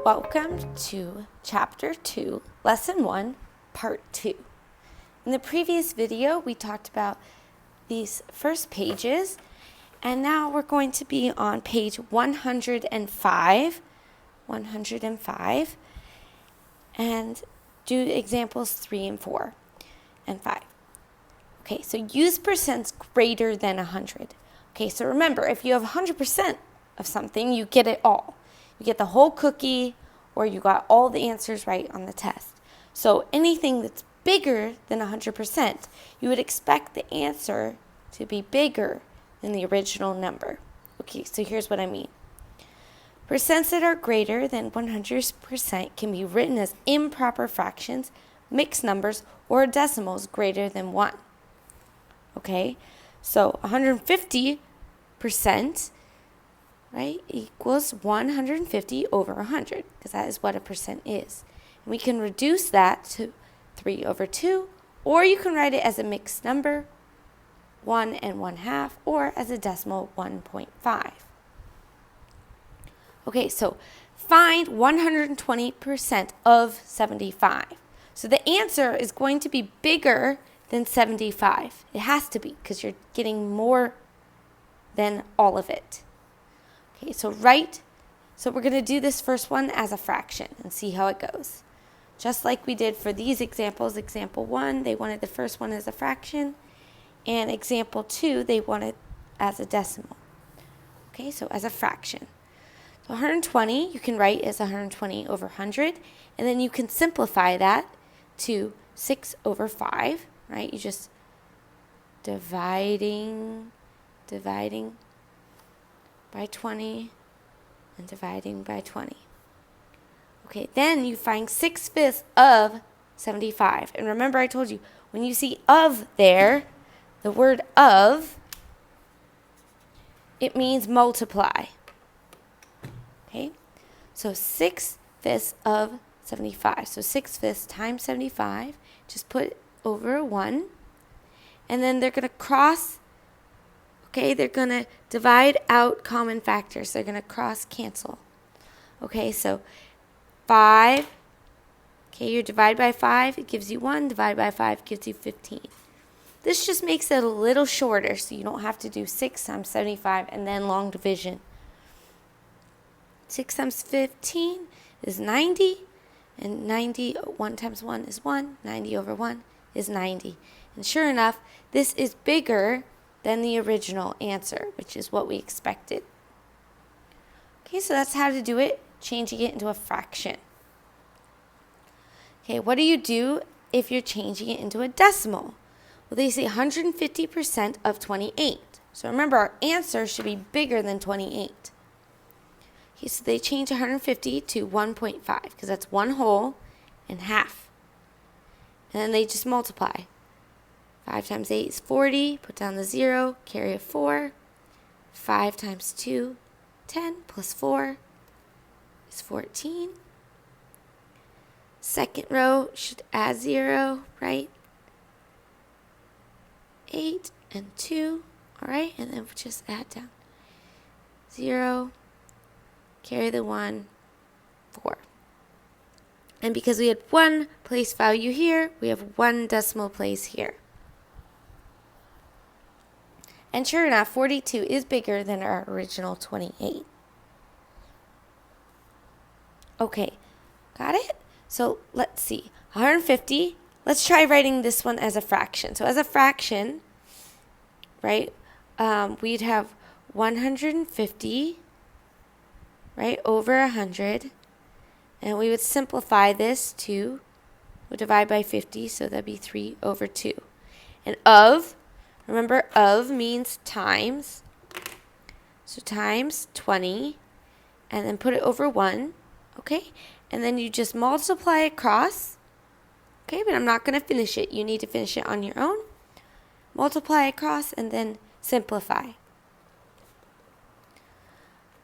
Welcome to Chapter 2, Lesson 1, Part 2. In the previous video, we talked about these first pages, and now we're going to be on page 105, and do examples 3 and 4 and 5. Okay, so use percents greater than 100. Okay, so remember, if you have 100% of something, you get it all. You get the whole cookie, or you got all the answers right on the test. So anything that's bigger than 100%, you would expect the answer to be bigger than the original number. Okay, so here's what I mean. Percents that are greater than 100% can be written as improper fractions, mixed numbers, or decimals greater than 1. Okay, so 150%, right, equals 150 over 100, because that is what a percent is. And we can reduce that to 3 over 2, or you can write it as a mixed number, 1 and 1/2, or as a decimal, 1.5. Okay, so find 120% of 75. So the answer is going to be bigger than 75. It has to be, because you're getting more than all of it. Okay, so we're going to do this first one as a fraction and see how it goes. Just like we did for these examples, example 1, they wanted the first one as a fraction, and example 2, they wanted as a decimal. Okay, so as a fraction. So 120, you can write as 120 over 100, and then you can simplify that to 6 over 5, right? You just dividing by 20 and dividing by 20. Okay, then you find 6/5 of 75. And remember, I told you, when you see of there, the word of, it means multiply. Okay, so 6/5 of 75. So 6/5 times 75, just put over a 1. And then they're going to cross. Okay, they're going to divide out common factors. They're going to cross cancel. Okay, so 5. Okay, you divide by 5, it gives you 1. Divide by 5 gives you 15. This just makes it a little shorter, so you don't have to do 6 times 75 and then long division. 6 times 15 is 90, and 90, 1 times 1 is 1. 90 over 1 is 90. And sure enough, this is bigger than the original answer, which is what we expected. Okay, so that's how to do it, changing it into a fraction. Okay, what do you do if you're changing it into a decimal? Well, they say 150% of 28. So remember, our answer should be bigger than 28. Okay, so they change 150 to 1.5, because that's 1 whole and half. And then they just multiply. 5 times 8 is 40. Put down the 0. Carry a 4. 5 times 2, 10. Plus 4 is 14. Second row should add 0, right? 8 and 2. All right, and then we'll just add down 0. Carry the 1, 4. And because we had 1 place value here, we have 1 decimal place here. And sure enough, 42 is bigger than our original 28. Okay, got it? So let's see. 150, let's try writing this one as a fraction. So as a fraction, right, we'd have 150, right, over 100. And we would simplify this to, we'll divide by 50, so that'd be 3 over 2. And of, remember, of means times. So times 20, and then put it over 1, okay? And then you just multiply across, okay? But I'm not going to finish it. You need to finish it on your own. Multiply across and then simplify.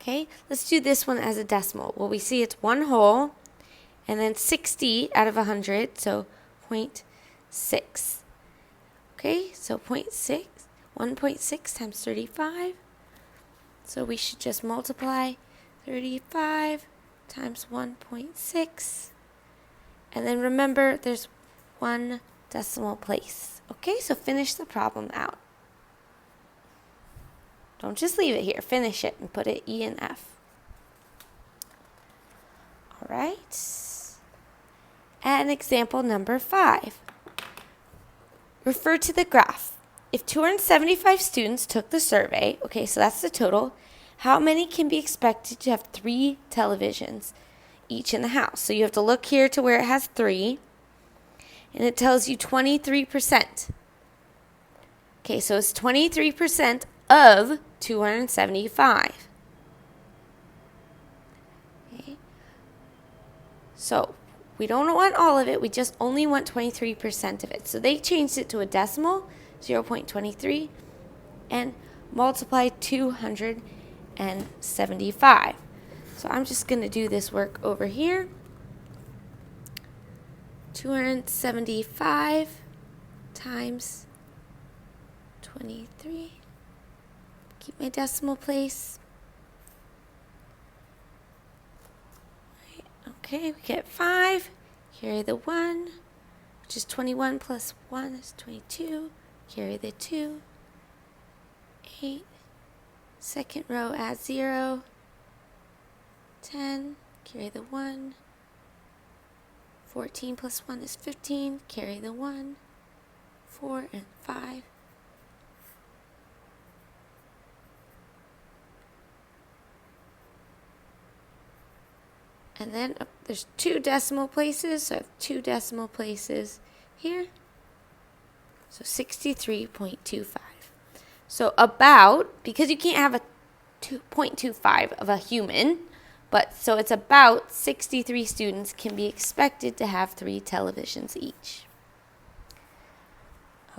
Okay, let's do this one as a decimal. Well, we see it's 1 whole, and then 60 out of 100, so 0.6. Okay, so 0.6, 1.6 times 35. So we should just multiply 35 times 1.6. And then remember, there's 1 decimal place. Okay, so finish the problem out. Don't just leave it here. Finish it and put it E and F. All right. And example number 5. Refer to the graph. If 275 students took the survey, okay, so that's the total, how many can be expected to have 3 televisions each in the house? So you have to look here to where it has 3, and it tells you 23%. Okay, so it's 23% of 275. Okay. So we don't want all of it, we just only want 23% of it. So they changed it to a decimal, 0.23, and multiply 275. So I'm just going to do this work over here. 275 times 23. Keep my decimal place. Okay, we get 5. Carry the 1, which is 21 plus 1 is 22. Carry the 2. 8. Second row, add 0. 10. Carry the 1. 14 plus 1 is 15. Carry the 1. 4 and 5. And then there's 2 decimal places, so I have 2 decimal places here. So 63.25. So about, because you can't have a 2.25 of a human, but so it's about 63 students can be expected to have 3 televisions each.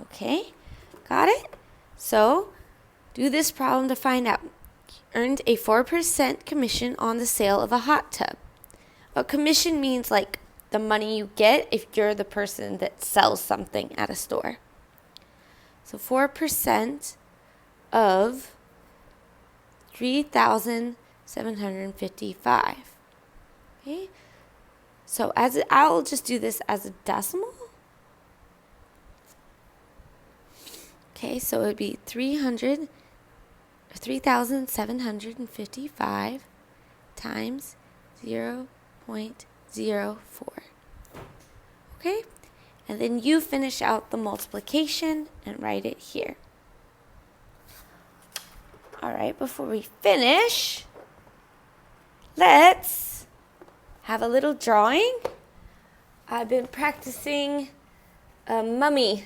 Okay, got it? So do this problem to find out. Earned a 4% commission on the sale of a hot tub. A commission means like the money you get if you're the person that sells something at a store. So 4% of 3,755. Okay. So I'll just do this as a decimal. Okay, so it would be 3,755 times 0.04. Okay, and then you finish out the multiplication and write it here. All right, before we finish, let's have a little drawing. I've been practicing a mummy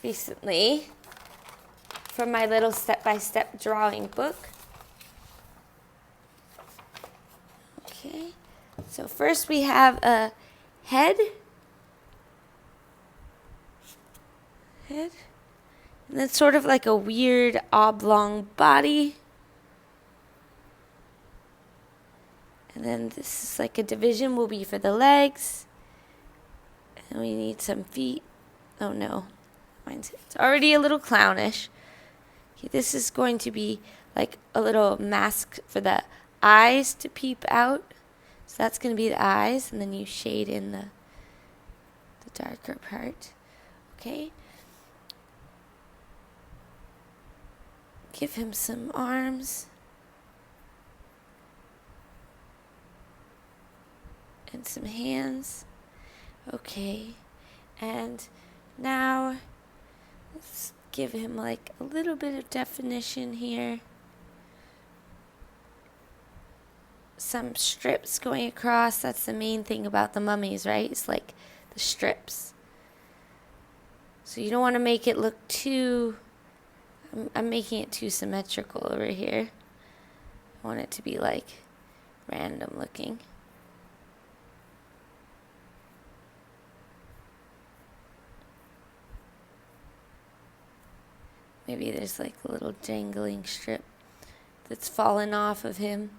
recently from my little step-by-step drawing book. Okay, so first we have a head, and then sort of like a weird oblong body, and then this is like a division will be for the legs, and we need some feet. Oh no, it's already a little clownish. Okay, this is going to be like a little mask for the eyes to peep out. So that's going to be the eyes, and then you shade in the darker part. Okay. Give him some arms. And some hands. Okay. And now let's give him like a little bit of definition here. Some strips going across. That's the main thing about the mummies, right? It's like the strips. So you don't want to make it look too, I'm making it too symmetrical over here. I want it to be like random looking. Maybe there's like a little dangling strip that's fallen off of him.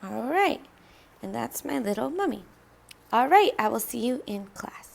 All right, and that's my little mummy. All right, I will see you in class.